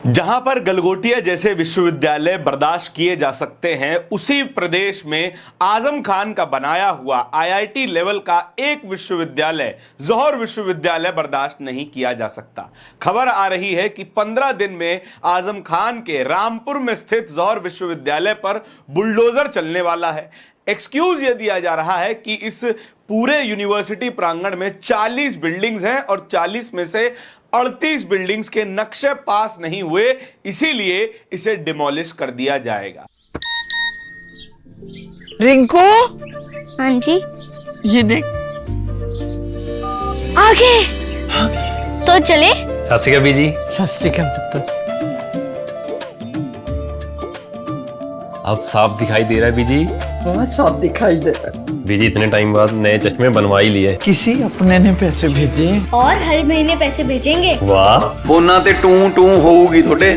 जहां पर गलगोटिया जैसे विश्वविद्यालय बर्दाश्त किए जा सकते हैं, उसी प्रदेश में आजम खान का बनाया हुआ आईआईटी लेवल का एक विश्वविद्यालय जौहर विश्वविद्यालय बर्दाश्त नहीं किया जा सकता। खबर आ रही है कि 15 दिन में आजम खान के रामपुर में स्थित जौहर विश्वविद्यालय पर बुलडोजर चलने वाला है। एक्सक्यूज यह दिया जा रहा है कि इस पूरे यूनिवर्सिटी प्रांगण में 40 बिल्डिंग्स हैं और 40 में से 38 बिल्डिंग्स के नक्शे पास नहीं हुए, इसीलिए इसे डिमोलिश कर दिया जाएगा। रिंकू, हाँ जी, ये देख। आगे तो चले। सत श्री अकाल बीजी। सत श्री अकाल पुत्र। अब साफ दिखाई दे रहा है बीजी। बहुत साफ दिखाई दे रहा है। बीजी इतने टाइम बाद नए चश्मे बनवा ही लिए। किसी अपने ने पैसे भेजे और हर महीने पैसे भेजेंगे। वाह, ਫੋਨਾਂ ਤੇ ਟੂ ਟੂ ਹੋਊਗੀ ਤੁਹਾਡੇ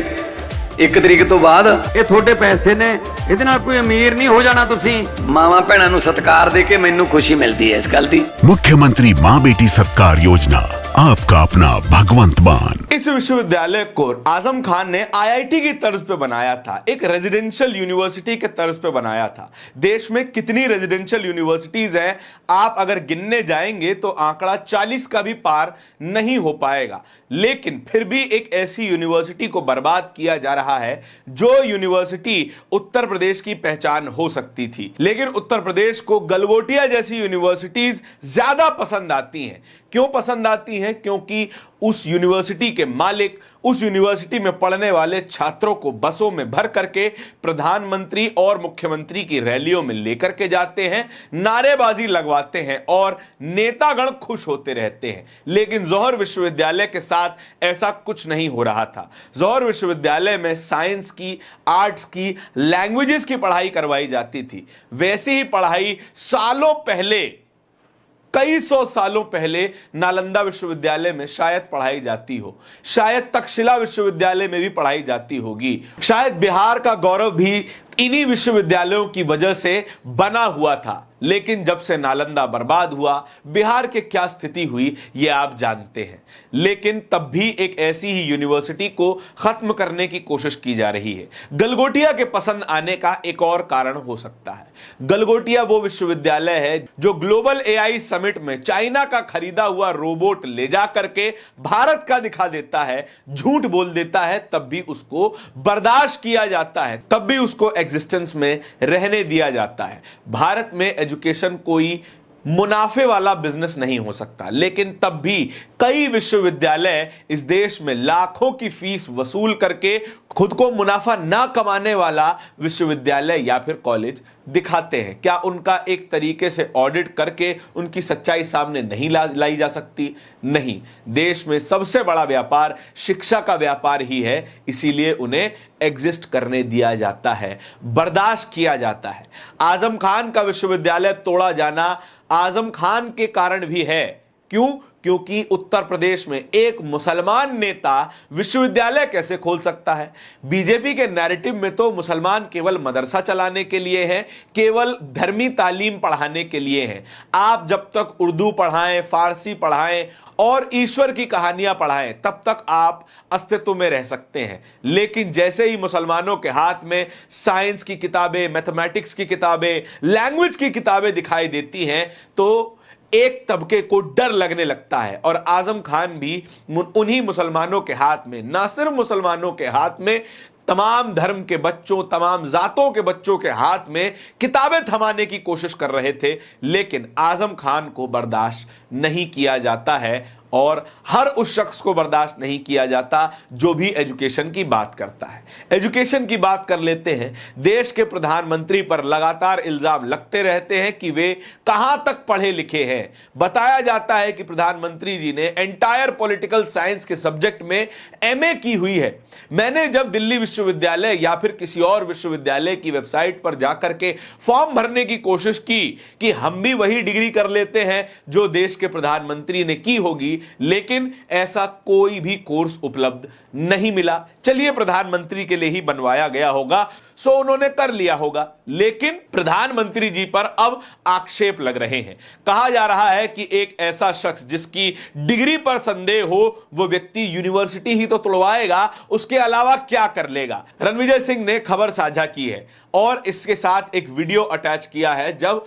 1 ਤਰੀਕ ਤੋਂ ਬਾਅਦ। ਇਹ ਤੁਹਾਡੇ ਪੈਸੇ ਨੇ, ਇਹਦੇ ਨਾਲ ਕੋਈ ਅਮੀਰ ਨਹੀਂ ਹੋ ਜਾਣਾ ਤੁਸੀਂ। ਮਾਵਾਂ ਭੈਣਾਂ ਨੂੰ ਸਤਿਕਾਰ ਦੇ ਕੇ ਮੈਨੂੰ ਖੁਸ਼ੀ ਮਿਲਦੀ ਹੈ ਇਸ ਗੱਲ ਦੀ। मुख्यमंत्री माँ बेटी सत्कार योजना, आपका अपना भगवंत मान। इस विश्वविद्यालय को आजम खान ने आईआईटी की तर्ज पे बनाया था, एक रेजिडेंशियल यूनिवर्सिटी के तर्ज पे बनाया था। देश में कितनी रेजिडेंशियल यूनिवर्सिटीज हैं, आप अगर गिनने जाएंगे तो आंकड़ा 40 का भी पार नहीं हो पाएगा। लेकिन फिर भी एक ऐसी यूनिवर्सिटी को बर्बाद किया जा रहा है जो यूनिवर्सिटी उत्तर प्रदेश की पहचान हो सकती थी। लेकिन उत्तर प्रदेश को गलगोटिया जैसी यूनिवर्सिटीज ज्यादा पसंद आती हैं। क्यों पसंद आती हैं? क्योंकि उस यूनिवर्सिटी के मालिक उस यूनिवर्सिटी में पढ़ने वाले छात्रों को बसों में भर करके प्रधानमंत्री और मुख्यमंत्री की रैलियों में लेकर के जाते हैं, नारेबाजी लगवाते हैं और नेतागण खुश होते रहते हैं। लेकिन जौहर विश्वविद्यालय के साथ ऐसा कुछ नहीं हो रहा था। जौहर विश्वविद्यालय में साइंस की, आर्ट्स की, लैंग्वेजेस की पढ़ाई करवाई जाती थी। वैसी ही पढ़ाई सालों पहले, कई 100 सालों पहले नालंदा विश्वविद्यालय में शायद पढ़ाई जाती हो, शायद तक्षशिला विश्वविद्यालय में भी पढ़ाई जाती होगी। शायद बिहार का गौरव भी इन्हीं विश्वविद्यालयों की वजह से बना हुआ था। लेकिन जब से नालंदा बर्बाद हुआ, बिहार के क्या स्थिति हुई ये आप जानते हैं। लेकिन तब भी एक ऐसी ही यूनिवर्सिटी को खत्म करने की कोशिश की जा रही है। गलगोटिया के पसंद आने का एक और कारण हो सकता है। गलगोटिया वो विश्वविद्यालय है जो ग्लोबल एआई समिट में चाइना का खरीदा हुआ रोबोट ले जा करके भारत का दिखा देता है, झूठ बोल देता है, तब भी उसको बर्दाश्त किया जाता है, तब भी उसको एग्जिस्टेंस में रहने दिया जाता है। भारत में एजुकेशन कोई मुनाफे वाला बिजनेस नहीं हो सकता, लेकिन तब भी कई विश्वविद्यालय इस देश में लाखों की फीस वसूल करके खुद को मुनाफा ना कमाने वाला विश्वविद्यालय या फिर कॉलेज दिखाते हैं। क्या उनका एक तरीके से ऑडिट करके उनकी सच्चाई सामने नहीं लाई जा सकती? नहीं। देश में सबसे बड़ा व्यापार शिक्षा का व्यापार ही है, इसीलिए उन्हें एग्जिस्ट करने दिया जाता है, बर्दाश्त किया जाता है। आजम खान का विश्वविद्यालय तोड़ा जाना आजम खान के कारण भी है। क्यों? क्योंकि उत्तर प्रदेश में एक मुसलमान नेता विश्वविद्यालय कैसे खोल सकता है? बीजेपी के नैरेटिव में तो मुसलमान केवल मदरसा चलाने के लिए हैं, केवल धर्मी तालीम पढ़ाने के लिए हैं। आप जब तक उर्दू पढ़ाएं, फारसी पढ़ाएं और ईश्वर की कहानियां पढ़ाएं, तब तक आप अस्तित्व में रह सकते हैं। लेकिन जैसे ही मुसलमानों के हाथ में साइंस की किताबें, मैथमेटिक्स की किताबें, लैंग्वेज की किताबें दिखाई देती हैं, तो एक तबके को डर लगने लगता है। और आजम खान भी उन्हीं मुसलमानों के हाथ में, ना सिर्फ मुसलमानों के हाथ में, तमाम धर्म के बच्चों, तमाम जातों के बच्चों के हाथ में किताबें थमाने की कोशिश कर रहे थे। लेकिन आजम खान को बर्दाश्त नहीं किया जाता है और हर उस शख्स को बर्दाश्त नहीं किया जाता जो भी एजुकेशन की बात करता है। एजुकेशन की बात कर लेते हैं। देश के प्रधानमंत्री पर लगातार इल्जाम लगते रहते हैं कि वे कहां तक पढ़े लिखे हैं। बताया जाता है कि प्रधानमंत्री जी ने एंटायर पॉलिटिकल साइंस के सब्जेक्ट में एमए की हुई है। मैंने जब दिल्ली विश्वविद्यालय या फिर किसी और विश्वविद्यालय की वेबसाइट पर जाकर के फॉर्म भरने की कोशिश की कि हम भी वही डिग्री कर लेते हैं जो देश के प्रधानमंत्री ने की होगी, लेकिन ऐसा कोई भी कोर्स उपलब्ध नहीं मिला। चलिए प्रधानमंत्री के लिए ही बनवाया गया होगा, सो उन्होंने कर लिया होगा। लेकिन प्रधानमंत्री जी पर अब आक्षेप लग रहे हैं। कहा जा रहा है कि एक ऐसा शख्स जिसकी डिग्री पर संदेह हो, वो व्यक्ति यूनिवर्सिटी ही तो तुड़वाएगा, उसके अलावा क्या कर लेगा। रणविजय सिंह ने खबर साझा की है और इसके साथ एक वीडियो अटैच किया है जब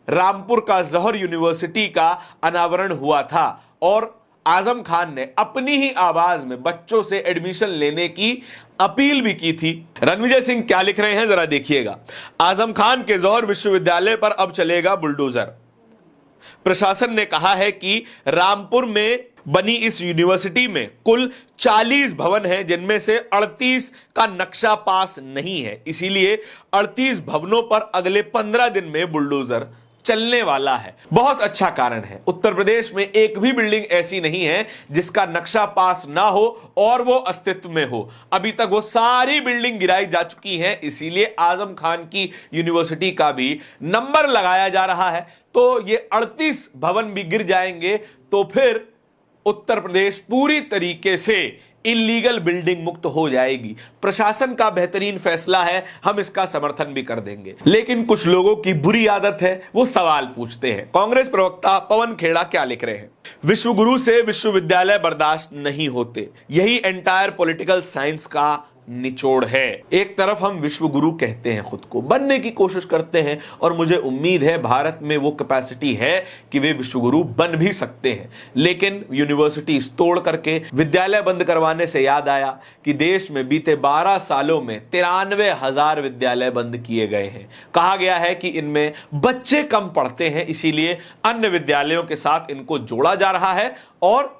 रामपुर का जौहर यूनिवर्सिटी का अनावरण हुआ था और आजम खान ने अपनी ही आवाज में बच्चों से एडमिशन लेने की अपील भी की थी। रणविजय सिंह क्या लिख रहे हैं जरा देखिएगा। आजम खान के जौहर विश्वविद्यालय पर अब चलेगा बुलडोजर। प्रशासन ने कहा है कि रामपुर में बनी इस यूनिवर्सिटी में कुल 40 भवन हैं, जिनमें से 38 का नक्शा पास नहीं है। इसीलिए 38 भवनों पर अगले 15 दिन में बुलडोजर चलने वाला है। बहुत अच्छा कारण है। उत्तर प्रदेश में एक भी बिल्डिंग ऐसी नहीं है जिसका नक्शा पास ना हो और वो अस्तित्व में हो। अभी तक वो सारी बिल्डिंग गिराई जा चुकी हैं, इसीलिए आजम खान की यूनिवर्सिटी का भी नंबर लगाया जा रहा है। तो ये 38 भवन भी गिर जाएंगे तो फिर उत्तर प्रदेश पूरी तरीके से इलीगल बिल्डिंग मुक्त हो जाएगी। प्रशासन का बेहतरीन फैसला है, हम इसका समर्थन भी कर देंगे। लेकिन कुछ लोगों की बुरी आदत है, वो सवाल पूछते हैं। कांग्रेस प्रवक्ता पवन खेड़ा क्या लिख रहे हैं। विश्वगुरु से विश्वविद्यालय बर्दाश्त नहीं होते, यही एंटायर पॉलिटिकल साइंस का निचोड़ है। एक तरफ हम विश्वगुरु कहते हैं, खुद को बनने की कोशिश करते हैं और मुझे उम्मीद है भारत में वो कैपेसिटी है कि वे विश्वगुरु बन भी सकते हैं। लेकिन यूनिवर्सिटी तोड़ करके विद्यालय बंद करवाने से याद आया कि देश में बीते 12 सालों में 93,000 विद्यालय बंद किए गए हैं। कहा गया है कि इनमें बच्चे कम पढ़ते हैं, इसीलिए अन्य विद्यालयों के साथ इनको जोड़ा जा रहा है और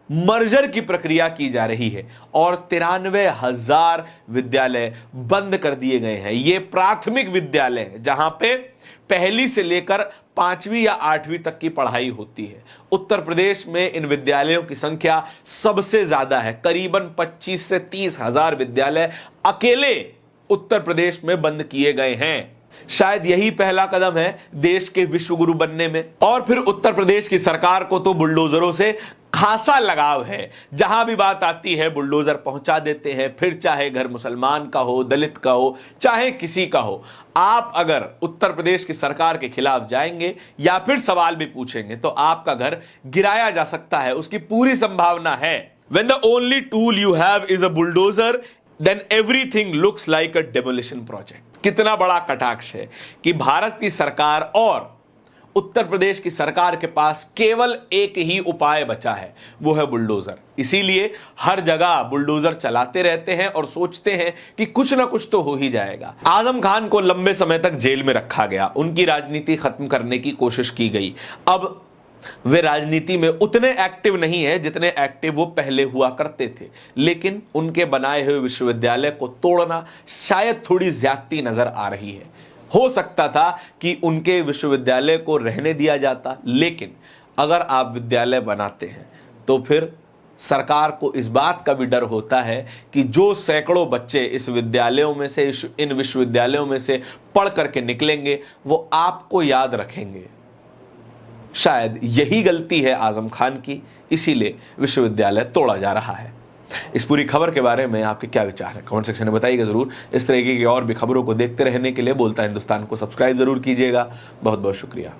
मर्जर की प्रक्रिया की जा रही है और 93,000 विद्यालय बंद कर दिए गए हैं। ये प्राथमिक विद्यालय है जहां पे पहली से लेकर 5वीं या 8वीं तक की पढ़ाई होती है। उत्तर प्रदेश में इन विद्यालयों की संख्या सबसे ज्यादा है। करीबन 25 से 30,000 विद्यालय अकेले उत्तर प्रदेश में बंद किए गए हैं। शायद यही पहला कदम है देश के विश्वगुरु बनने में। और फिर उत्तर प्रदेश की सरकार को तो बुलडोजरों से खासा लगाव है। जहां भी बात आती है बुलडोजर पहुंचा देते हैं, फिर चाहे घर मुसलमान का हो, दलित का हो, चाहे किसी का हो। आप अगर उत्तर प्रदेश की सरकार के खिलाफ जाएंगे या फिर सवाल भी पूछेंगे तो आपका घर गिराया जा सकता है, उसकी पूरी संभावना है। When the only tool you have is a bulldozer, then everything looks like a demolition project। कितना बड़ा कटाक्ष है कि भारत की सरकार और उत्तर प्रदेश की सरकार के पास केवल एक ही उपाय बचा है, वो है बुलडोजर। इसीलिए हर जगह बुलडोजर चलाते रहते हैं और सोचते हैं कि कुछ ना कुछ तो हो ही जाएगा। आजम खान को लंबे समय तक जेल में रखा गया, उनकी राजनीति खत्म करने की कोशिश की गई। अब वे राजनीति में उतने एक्टिव नहीं है जितने एक्टिव वो पहले हुआ करते थे, लेकिन उनके बनाए हुए विश्वविद्यालय को तोड़ना शायद थोड़ी ज्यादती नजर आ रही है। हो सकता था कि उनके विश्वविद्यालय को रहने दिया जाता, लेकिन अगर आप विद्यालय बनाते हैं तो फिर सरकार को इस बात का भी डर होता है कि जो सैकड़ों बच्चे इस विद्यालयों में से, इन विश्वविद्यालयों में से पढ़ करके निकलेंगे, वो आपको याद रखेंगे। शायद यही गलती है आजम खान की, इसीलिए विश्वविद्यालय तोड़ा जा रहा है। इस पूरी खबर के बारे में आपके क्या विचार है, कमेंट सेक्शन में बताइएगा जरूर। इस तरीके की और भी खबरों को देखते रहने के लिए बोलता हिंदुस्तान को सब्सक्राइब जरूर कीजिएगा। बहुत बहुत शुक्रिया।